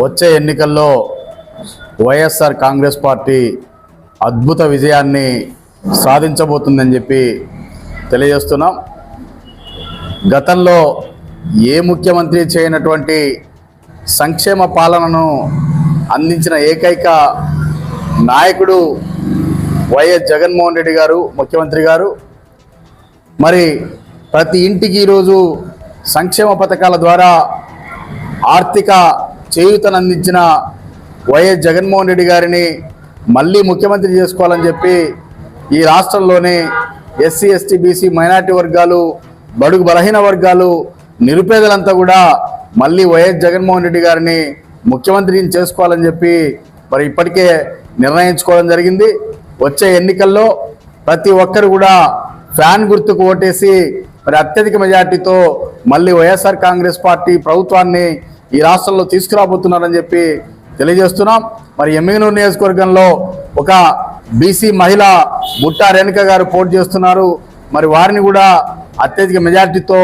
వచ్చే ఎన్నికల్లో వైఎస్ఆర్ కాంగ్రెస్ పార్టీ అద్భుత విజయాన్ని సాధించబోతుందని చెప్పి తెలియజేస్తున్నాం. గతంలో ఏ ముఖ్యమంత్రి చేయనటువంటి సంక్షేమ పాలనను అందించిన ఏకైక నాయకుడు వైఎస్ జగన్మోహన్ రెడ్డి గారు, ముఖ్యమంత్రి గారు. మరి ప్రతి ఇంటికి ఈరోజు సంక్షేమ పథకాల ద్వారా ఆర్థిక చేయూతను అందించిన వైఎస్ జగన్మోహన్ రెడ్డి గారిని మళ్ళీ ముఖ్యమంత్రి చేసుకోవాలని చెప్పి ఈ రాష్ట్రంలోని ఎస్సీ, ఎస్టీ, బీసీ, మైనార్టీ వర్గాలు, బడుగు బలహీన వర్గాలు, నిరుపేదలంతా కూడా మళ్ళీ వైఎస్ జగన్మోహన్ రెడ్డి గారిని ముఖ్యమంత్రిని చేసుకోవాలని చెప్పి మరి ఇప్పటికే నిర్ణయించుకోవడం జరిగింది. వచ్చే ఎన్నికల్లో ప్రతి ఒక్కరు కూడా ఫ్యాన్ గుర్తుకు ఓటేసి మరి అత్యధిక మెజార్టీతో మళ్ళీ వైఎస్ఆర్ కాంగ్రెస్ పార్టీ ప్రభుత్వాన్ని ఈ రాష్ట్రంలో తీసుకురాబోతున్నారని చెప్పి తెలియజేస్తున్నాం. మరి ఎమ్మిగనూరు నియోజకవర్గంలో ఒక బీసీ మహిళ బుట్టా రేణుక గారు పోటీ చేస్తున్నారు. మరి వారిని కూడా అత్యధిక మెజార్టీతో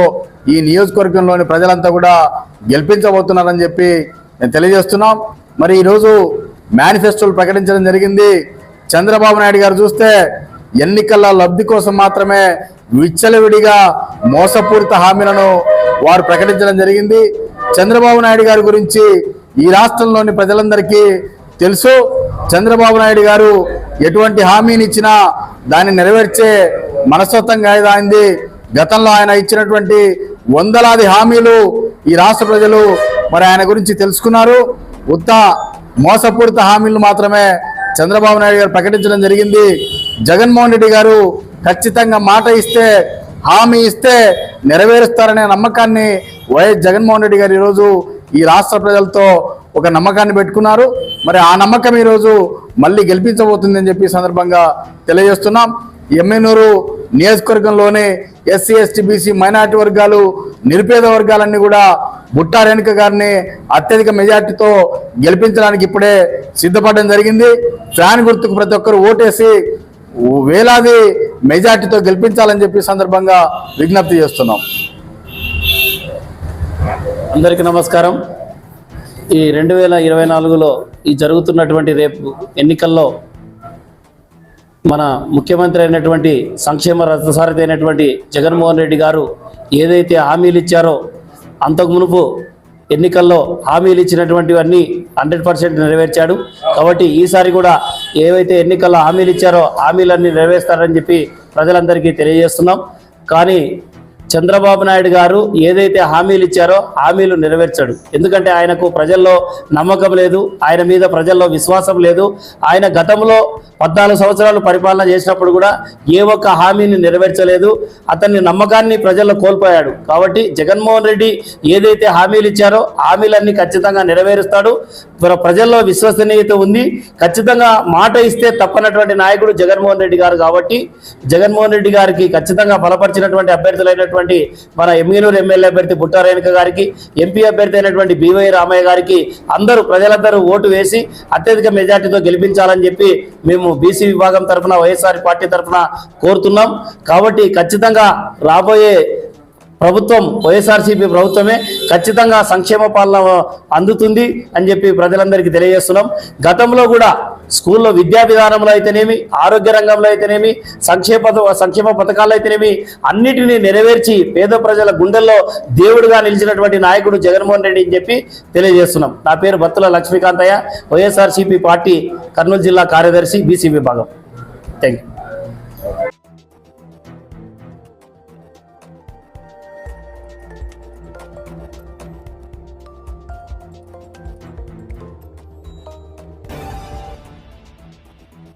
ఈ నియోజకవర్గంలోని ప్రజలంతా కూడా గెలిపించబోతున్నారని చెప్పి నేను తెలియజేస్తున్నాం. మరి ఈరోజు మేనిఫెస్టోలు ప్రకటించడం జరిగింది. చంద్రబాబు నాయుడు గారు చూస్తే ఎన్నికల లబ్ధి కోసం మాత్రమే విచ్చలవిడిగా మోసపూరిత హామీలను వారు ప్రకటించడం జరిగింది. చంద్రబాబు నాయుడు గారి గురించి ఈ రాష్ట్రంలోని ప్రజలందరికీ తెలుసు. చంద్రబాబు నాయుడు గారు ఎటువంటి హామీని ఇచ్చినా దాన్ని నెరవేర్చే మనస్తత్వం కాయదాయింది. గతంలో ఆయన ఇచ్చినటువంటి వందలాది హామీలు ఈ రాష్ట్ర ప్రజలు మరి ఆయన గురించి తెలుసుకున్నారు. ఉత్త మోసపూరిత హామీలు మాత్రమే చంద్రబాబు నాయుడు గారు ప్రకటించడం జరిగింది. జగన్మోహన్ రెడ్డి గారు ఖచ్చితంగా మాట ఇస్తే, హామీ ఇస్తే నెరవేరుస్తారనే నమ్మకాన్ని వైఎస్ జగన్మోహన్ రెడ్డి గారు ఈరోజు ఈ రాష్ట్ర ప్రజలతో ఒక నమ్మకాన్ని పెట్టుకున్నారు. మరి ఆ నమ్మకం ఈరోజు మళ్ళీ గెలిపించబోతుందని చెప్పి సందర్భంగా తెలియజేస్తున్నాం. ఎమ్మెనూరు నియోజకవర్గంలోని ఎస్సీ, ఎస్టీ, బీసీ, మైనార్టీ వర్గాలు, నిరుపేద వర్గాలన్నీ కూడా బుట్టా రేణుక గారిని అత్యధిక మెజార్టీతో గెలిపించడానికి ఇప్పుడే సిద్ధపడడం జరిగింది. ఫ్యాన్ గుర్తుకు ప్రతి ఒక్కరు ఓటేసి వేలాది మెజార్టీతో గెలిపించాలని చెప్పి సందర్భంగా విజ్ఞప్తి చేస్తున్నాం. అందరికీ నమస్కారం. ఈ 2024లో ఈ జరుగుతున్నటువంటి రేపు ఎన్నికల్లో మన ముఖ్యమంత్రి అయినటువంటి సంక్షేమ రథసారథి అయినటువంటి జగన్మోహన్ రెడ్డి గారు ఏదైతే హామీలు ఇచ్చారో అంతకు మునుపు ఎన్నికల్లో హామీలు ఇచ్చినటువంటివన్నీ 100% నెరవేర్చాడు. కాబట్టి ఈసారి కూడా ఏవైతే ఎన్నికల్లో హామీలు ఇచ్చారో హామీలన్నీ నెరవేరుస్తారని చెప్పి ప్రజలందరికీ తెలియజేస్తున్నాం. కానీ చంద్రబాబు నాయుడు గారు ఏదైతే హామీలు ఇచ్చారో హామీలు నెరవేర్చాడు. ఎందుకంటే ఆయనకు ప్రజల్లో నమ్మకం లేదు, ఆయన మీద ప్రజల్లో విశ్వాసం లేదు. ఆయన గతంలో 14 సంవత్సరాలు పరిపాలన చేసినప్పుడు కూడా ఏ ఒక్క హామీని నెరవేర్చలేదు. అతన్ని నమ్మకాన్ని ప్రజల్లో కోల్పోయాడు. కాబట్టి జగన్మోహన్ రెడ్డి ఏదైతే హామీలు ఇచ్చారో హామీలన్నీ ఖచ్చితంగా నెరవేరుస్తాడు. ప్రజల్లో విశ్వసనీయత ఉంది. ఖచ్చితంగా మాట ఇస్తే తప్పనటువంటి నాయకుడు జగన్మోహన్ రెడ్డి గారు. కాబట్టి జగన్మోహన్ రెడ్డి గారికి ఖచ్చితంగా బలపరిచినటువంటి అభ్యర్థులైనటువంటి మన ఎమ్మిగనూరు ఎమ్మెల్యే అభ్యర్థి బుట్టా రేణుక గారికి, ఎంపీ అభ్యర్థి అయినటువంటి బివై రామయ్య గారికి ప్రజలందరూ ఓటు వేసి అత్యధిక మెజార్టీతో గెలిపించాలని చెప్పి మేము బీసీ విభాగం తరఫున, వైఎస్ఆర్ పార్టీ తరఫున కోరుతున్నాం. కాబట్టి ఖచ్చితంగా రాబోయే ప్రభుత్వం వైఎస్ఆర్సీపీ ప్రభుత్వమే ఖచ్చితంగా సంక్షేమ పాలన అందుతుంది అని చెప్పి ప్రజలందరికీ తెలియజేస్తున్నాం. గతంలో కూడా స్కూల్లో విద్యా విధానంలో అయితేనేమి, ఆరోగ్య రంగంలో అయితేనేమి, సంక్షేమ పథకాల్లో అయితేనేమి అన్నిటినీ నెరవేర్చి పేద ప్రజల గుండెల్లో దేవుడుగా నిలిచినటువంటి నాయకుడు జగన్మోహన్ రెడ్డి అని చెప్పి తెలియజేస్తున్నాం. నా పేరు బత్తుల లక్ష్మీకాంతయ్య, వైఎస్ఆర్సీపీ పార్టీ కర్నూలు జిల్లా కార్యదర్శి, బీసీ విభాగం. Thank you.